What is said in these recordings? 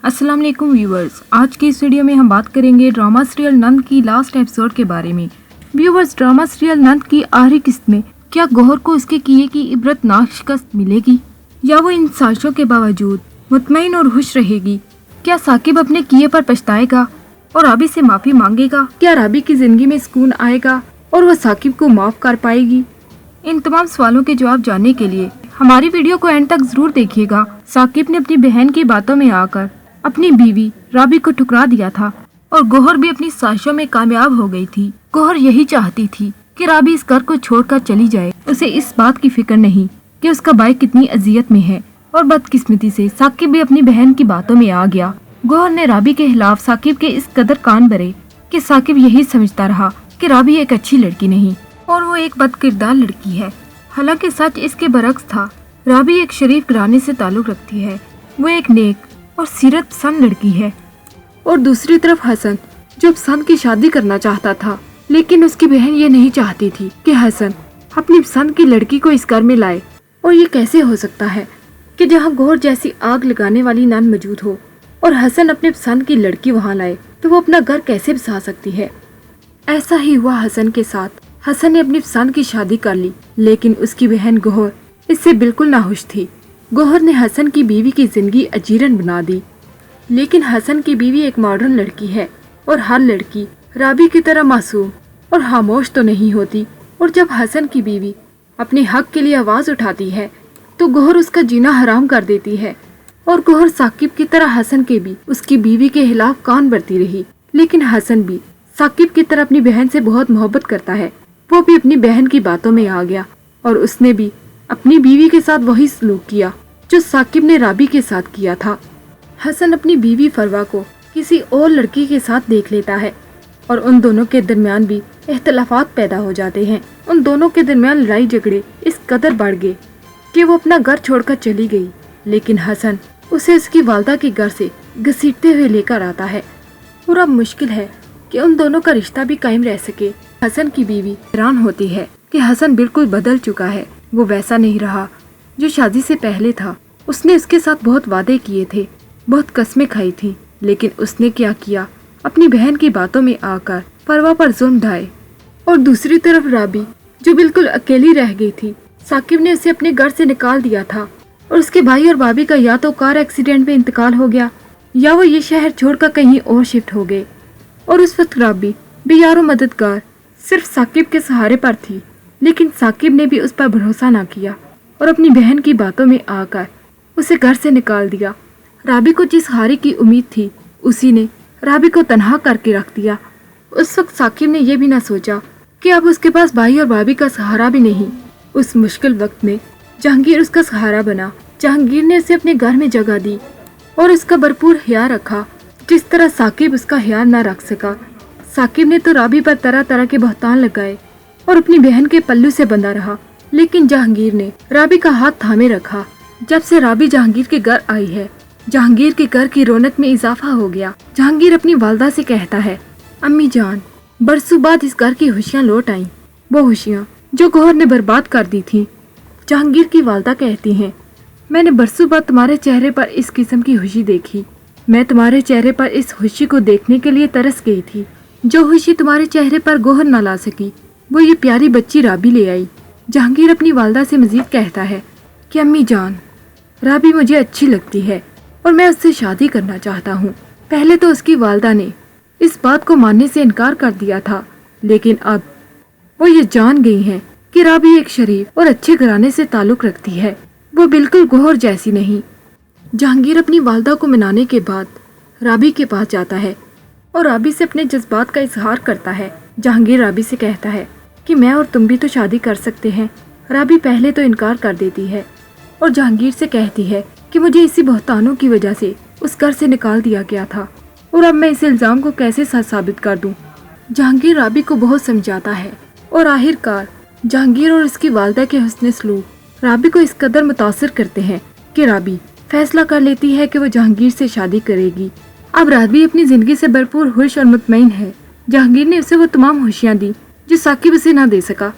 अस्सलाम वालेकुम व्यूवर्स, आज की इस वीडियो में हम बात करेंगे ड्रामा सीरियल नंद की लास्ट एपिसोड के बारे में। व्यूवर्स, ड्रामा सीरियल नंद की आखिरी किस्त में क्या गौहर को उसके किए की इबरतनाक शिकस्त मिलेगी या वो इन साजिशों के बावजूद मुतमईन और खुश रहेगी? क्या साकिब अपने किए पर पछताएगा और राबी से माफी मांगेगा? क्या राबी की जिंदगी में सुकून आएगा और वो साकिब को माफ कर पाएगी? इन तमाम सवालों के जवाब जानने के लिए हमारी वीडियो को एंड तक जरूर देखिएगा। साकिब ने अपनी बहन की बातों में आकर अपनी बीवी राबी को ठुकरा दिया था और गौहर भी अपनी साजिशों में कामयाब हो गई थी। गौहर यही चाहती थी कि राबी इस घर को छोड़कर चली जाए। उसे इस बात की फिक्र नहीं कि उसका भाई कितनी अजियत में है और बदकिस्मती से साकिब भी अपनी बहन की बातों में आ गया। गौहर ने राबी के खिलाफ साकिब के इस कदर कान भरे कि साकिब यही समझता रहा कि राबी एक अच्छी लड़की नहीं और वो एक बदकिरदार लड़की है। हालांकि सच इसके बरक्स था। राबी एक शरीफ घराने से ताल्लुक रखती है। वो एक नेक और सीरत पसंद लड़की है। और दूसरी तरफ हसन, जो पसंद की शादी करना चाहता था, लेकिन उसकी बहन ये नहीं चाहती थी कि हसन अपनी पसंद की लड़की को इस घर में लाए। और ये कैसे हो सकता है कि जहाँ गौहर जैसी आग लगाने वाली नंद मौजूद हो और हसन अपने पसंद की लड़की वहाँ लाए, तो वो अपना घर कैसे बसा सकती है? ऐसा ही हुआ हसन के साथ। हसन ने अपनी पसंद की शादी कर ली, लेकिन उसकी बहन गौहर इससे बिल्कुल नाखुश थी। गौहर ने हसन की बीवी की जिंदगी अजीरन बना दी। लेकिन हसन की बीवी एक मॉडर्न लड़की है और हर लड़की राबी की तरह मासूम और खामोश तो नहीं होती। और जब हसन की बीवी अपने हक के लिए आवाज उठाती है तो गौहर उसका जीना हराम कर देती है। और गौहर साकिब की तरह हसन के भी उसकी बीवी के खिलाफ कान भरती रही। लेकिन हसन भी साकिब की तरह अपनी बहन से बहुत मोहब्बत करता है। वो भी अपनी बहन की बातों में आ गया और उसने भी अपनी बीवी के साथ वही सलूक किया जो साकिब ने राबी के साथ किया था। हसन अपनी बीवी फरवा को किसी और लड़की के साथ देख लेता है और उन दोनों के दरमियान भी इख्तलाफात पैदा हो जाते हैं। उन दोनों के दरमियान लड़ाई झगड़े इस कदर बढ़ गए कि वो अपना घर छोड़कर चली गई। लेकिन हसन उसे उसकी वालदा के घर से घसीटते हुए लेकर आता है और अब मुश्किल है कि उन दोनों का रिश्ता भी कायम रह सके। हसन की बीवी हैरान होती है कि हसन बिल्कुल बदल चुका है। वो वैसा नहीं रहा जो शादी से पहले था। उसने उसके साथ बहुत वादे किए थे, बहुत कस्में खाई थी, लेकिन उसने क्या किया? अपनी बहन की बातों में आकर परवा पर जुल्म ढाए। और दूसरी तरफ राबी, जो बिल्कुल अकेली रह गई थी। साकिब ने उसे अपने घर से निकाल दिया था और उसके भाई और भाभी का या तो कार एक्सीडेंट में इंतकाल हो गया या वो ये शहर छोड़कर कहीं और शिफ्ट हो गए। और उस वक्त राबी बेयारो मददगार सिर्फ साकिब के सहारे पर थी। लेकिन साकिब ने भी उस पर भरोसा ना किया और अपनी बहन की बातों में आकर उसे घर से निकाल दिया। राबी को जिस हारी की उम्मीद थी, उसी ने राबी को तन्हा करके रख दिया। उस वक्त साकिब ने यह भी ना सोचा कि अब उसके पास भाई और भाभी का सहारा भी नहीं। उस मुश्किल वक्त में जहांगीर उसका सहारा बना। जहांगीर ने उसे अपने घर में जगह दी और उसका भरपूर ख्याल रखा, जिस तरह साकिब उसका ख्याल ना रख सका। साकिब ने तो राबी पर तरह तरह के बहतान लगाए और अपनी बहन के पल्लू से बंधा रहा। लेकिन जहांगीर ने राबी का हाथ थामे रखा। जब से राबी जहांगीर के घर आई है, जहांगीर के घर की रौनक में इजाफा हो गया। जहांगीर अपनी वालदा से कहता है, अम्मी जान, बरसों बाद इस घर की खुशियाँ लौट आईं, वो खुशियाँ जो गौहर ने बर्बाद कर दी थी। जहांगीर की वालदा कहती हैं, मैंने बरसों बाद तुम्हारे चेहरे पर इस किस्म की खुशी देखी। मैं तुम्हारे चेहरे पर इस खुशी को देखने के लिए तरस गई थी। जो खुशी तुम्हारे चेहरे पर गौहर न ला सकी, वो ये प्यारी बच्ची राबी ले आई। जहांगीर अपनी वालदा से मजीद कहता है कि अम्मी जान, राबी मुझे अच्छी लगती है और मैं उससे शादी करना चाहता हूँ। पहले तो उसकी वालदा ने इस बात को मानने से इनकार कर दिया था, लेकिन अब वो ये जान गई हैं कि राबी एक शरीफ और अच्छे घराने से ताल्लुक रखती है। वो बिल्कुल गौहर जैसी नहीं। जहांगीर अपनी वालदा को मनाने के बाद राबी के पास जाता है और राबी से अपने जज्बात का इजहार करता है। जहांगीर राबी से कहता है कि मैं और तुम भी तो शादी कर सकते हैं। राबी पहले तो इनकार कर देती है और जहांगीर से कहती है कि मुझे इसी बहतानों की वजह से उस घर से निकाल दिया गया था और अब मैं इस इल्जाम को कैसे सच साबित कर दूं। जहांगीर राबी को बहुत समझाता है और आखिरकार जहांगीर और उसकी वालदा के हुस्न सलूक राबी को इस कदर मुतासिर करते हैं कि राबी फैसला कर लेती है कि वो जहांगीर से शादी करेगी। अब राबी अपनी जिंदगी से भरपूर खुश और मुतमईन है। जहांगीर ने उसे वो तमाम खुशियाँ दी जो साकिब उसे ना दे सका।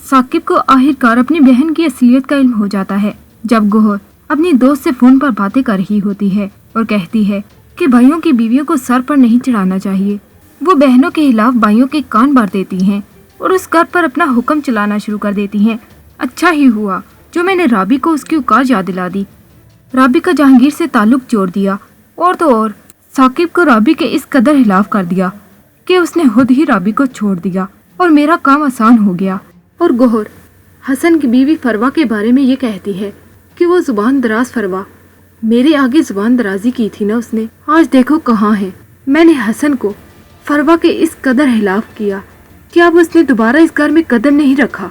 साकिब को आखिरकार अपनी बहन की असलियत का इल्म हो जाता है जब गौहर अपनी दोस्त से फोन पर बातें कर रही होती है और कहती है कि भाइयों की बीवियों को सर पर नहीं चढ़ाना चाहिए। वो बहनों के खिलाफ भाइयों के कान भर देती हैं और उस घर पर अपना हुक्म चलाना शुरू कर देती हैं। अच्छा ही हुआ जो मैंने राबी को उसकी औकात याद दिला दी। राबी का जहांगीर से ताल्लुक जोड़ दिया और तो और साकिब को राबी के इस कदर हिलाफ कर दिया कि उसने खुद ही राबी को छोड़ दिया और मेरा काम आसान हो गया। और गोहर हसन की बीवी फरवा के बारे में ये कहती है कि वो जुबान दराज फरवा, मेरे आगे जुबान दराजी की थी ना उसने, आज देखो कहाँ है। मैंने हसन को फरवा के इस कदर हिलाफ किया कि अब उसने दोबारा इस घर में कदम नहीं रखा।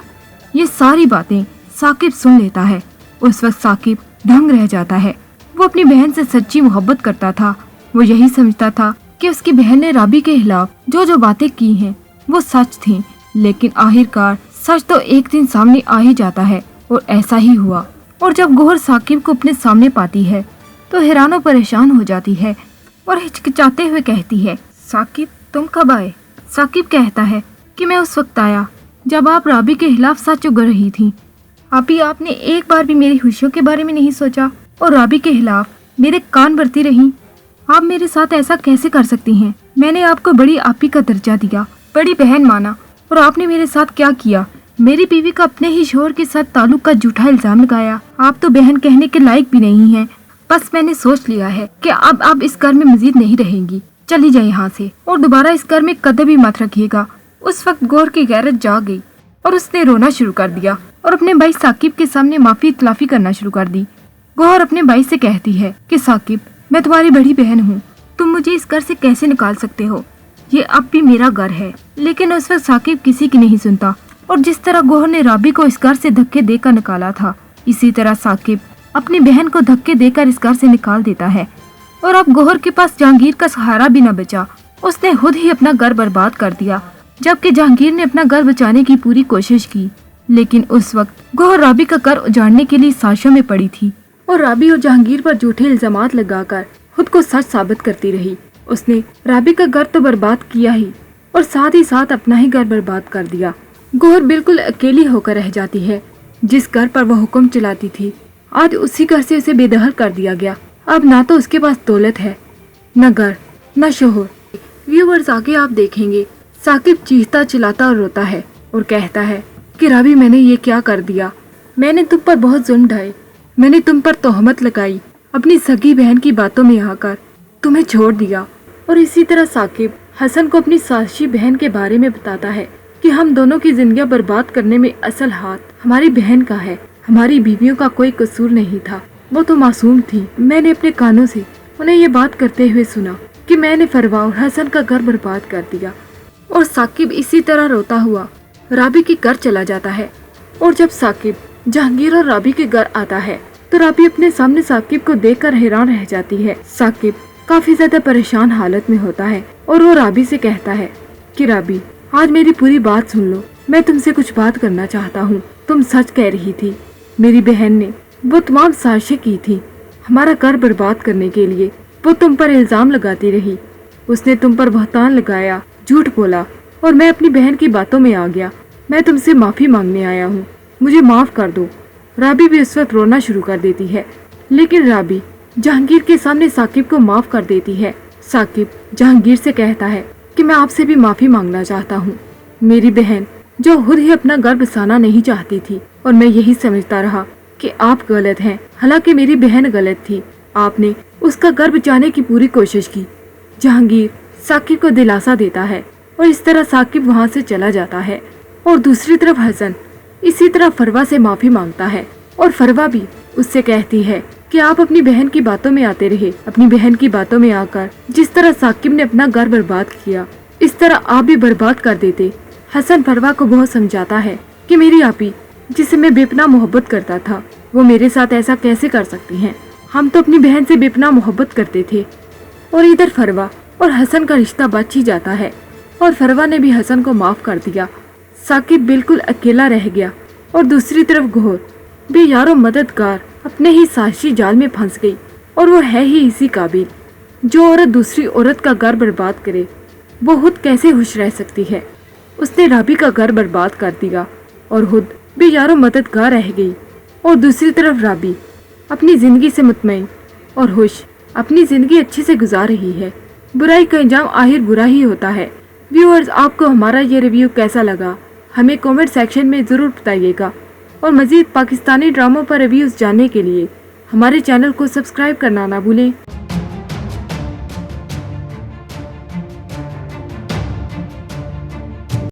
ये सारी बातें साकिब सुन लेता है। उस वक्त साकिब दंग रह जाता है। वो अपनी बहन से सच्ची मोहब्बत करता था। वो यही समझता था कि उसकी बहन ने राबी के खिलाफ जो जो बातें की हैं वो सच थीं, लेकिन आखिरकार सच तो एक दिन सामने आ ही जाता है और ऐसा ही हुआ। और जब गोहर साकिब को अपने सामने पाती है तो हैरान और परेशान हो जाती है और हिचकिचाते हुए कहती है, साकिब तुम कब आए? साकिब कहता है कि मैं उस वक्त आया जब आप राबी के खिलाफ सच उगल रही थी। आपने एक बार भी मेरी खुशियों के बारे में नहीं सोचा और राबी के खिलाफ मेरे कान भरती रही। आप मेरे साथ ऐसा कैसे कर सकती हैं? मैंने आपको बड़ी आपी का दर्जा दिया, बड़ी बहन माना, और आपने मेरे साथ क्या किया? मेरी बीवी का अपने ही शोहर के साथ ताल्लुक का झूठा इल्जाम लगाया। आप तो बहन कहने के लायक भी नहीं हैं। बस मैंने सोच लिया है कि अब आप इस घर में मजीद नहीं रहेंगी। चली जाए यहाँ से और दोबारा इस घर में कदम भी मत रखिएगा। उस वक्त गोहर की गैरत जाग गई और उसने रोना शुरू कर दिया और अपने भाई साकिब के सामने माफी तलाफी करना शुरू कर दी। गोहर अपने भाई से कहती है कि साकिब, मैं तुम्हारी बड़ी बहन हूँ, तुम मुझे इस घर से कैसे निकाल सकते हो? ये अब भी मेरा घर है। लेकिन उस वक्त साकिब किसी की नहीं सुनता और जिस तरह गोहर ने राबी को इस घर से धक्के देकर निकाला था, इसी तरह साकिब अपनी बहन को धक्के देकर इस घर से निकाल देता है। और अब गोहर के पास जहांगीर का सहारा भी न बचा। उसने खुद ही अपना घर बर्बाद कर दिया, जबकि जहांगीर ने अपना घर बचाने की पूरी कोशिश की। लेकिन उस वक्त गोहर राबी का घर उजाड़ने के लिए साजिशों में पड़ी थी और राबी और जहांगीर पर झूठे इल्जामात लगाकर खुद को सच साबित करती रही। उसने राबी का घर तो बर्बाद किया ही और साथ ही साथ अपना ही घर बर्बाद कर दिया। गोहर बिल्कुल अकेली होकर रह जाती है। जिस घर पर वह हुक्म चलाती थी, आज उसी घर से उसे बेदखल कर दिया गया। अब ना तो उसके पास दौलत है, न घर, न शोहर। व्यूअर्स, आगे आप देखेंगे साकिब चीखता चिल्लाता और रोता है और कहता है कि राबी, मैंने ये क्या कर दिया? मैंने तुम पर बहुत जुल्म ढाए, मैंने तुम पर तोहमत लगाई, अपनी सगी बहन की बातों में आकर तुम्हें छोड़ दिया। और इसी तरह साकिब हसन को अपनी साजिशी बहन के बारे में बताता है कि हम दोनों की जिंदगियां बर्बाद करने में असल हाथ हमारी बहन का है। हमारी बीवियों का कोई कसूर नहीं था, वो तो मासूम थी। मैंने अपने कानों से उन्हें ये बात करते हुए सुना कि मैंने फरवा और हसन का घर बर्बाद कर दिया। और साकिब इसी तरह रोता हुआ राबी के घर चला जाता है। और जब साकिब जहांगीर और राबी के घर आता है तो राबी अपने सामने साकिब को देखकर हैरान रह जाती है। साकिब काफी ज्यादा परेशान हालत में होता है और वो राबी से कहता है कि राबी, आज मेरी पूरी बात सुन लो, मैं तुमसे कुछ बात करना चाहता हूँ। तुम सच कह रही थी, मेरी बहन ने वो तमाम साजिशें की थी हमारा घर बर्बाद करने के लिए। वो तुम पर इल्जाम लगाती रही, उसने तुम पर बहतान लगाया, झूठ बोला और मैं अपनी बहन की बातों में आ गया। मैं तुमसे माफी मांगने आया हूँ, मुझे माफ कर दो। राबी भी उस वक्त रोना शुरू कर देती है, लेकिन राबी जहांगीर के सामने साकिब को माफ कर देती है। साकिब जहांगीर से कहता है कि मैं आपसे भी माफी मांगना चाहता हूँ। मेरी बहन जो खुद ही अपना घर बसाना नहीं चाहती थी और मैं यही समझता रहा कि आप गलत हैं, हालांकि मेरी बहन गलत थी। आपने उसका घर बचाने की पूरी कोशिश की। जहांगीर साकिब को दिलासा देता है और इस तरह साकिब वहाँ से चला जाता है। और दूसरी तरफ हसन इसी तरह फरवा से माफी मांगता है और फरवा भी उससे कहती है कि आप अपनी बहन की बातों में आते रहे। अपनी बहन की बातों में आकर जिस तरह साकिब ने अपना घर बर्बाद किया, इस तरह आप भी बर्बाद कर देते। हसन फरवा को बहुत समझाता है कि मेरी आपी जिसे मैं बेपनाह मोहब्बत करता था, वो मेरे साथ ऐसा कैसे कर सकती हैं? हम तो अपनी बहन से बेपनाह मोहब्बत करते थे। और इधर फरवा और हसन का रिश्ता बच ही जाता है और फरवा ने भी हसन को माफ कर दिया। साकिब बिल्कुल अकेला रह गया और दूसरी तरफ गोहर बेयारो मददगार अपने ही साजिशी जाल में फंस गई। और वो है ही इसी काबिल। जो औरत दूसरी औरत का घर बर्बाद करे, वो खुद कैसे खुश रह सकती है? उसने राबी का घर बर्बाद कर दिया और खुद बेयारो मददगार रह गई। और दूसरी तरफ राबी अपनी जिंदगी से मुतमईन और खुश اپنی زندگی اچھے سے گزار رہی ہے۔ برائی کا انجام آخر برا ہی ہوتا ہے۔ ویورز، آپ کو ہمارا یہ ریویو کیسا لگا؟ ہمیں کومنٹ سیکشن میں ضرور بتائیے گا، اور مزید پاکستانی ڈراموں پر ریویوز جاننے کے لیے ہمارے چینل کو سبسکرائب کرنا نہ بھولیں۔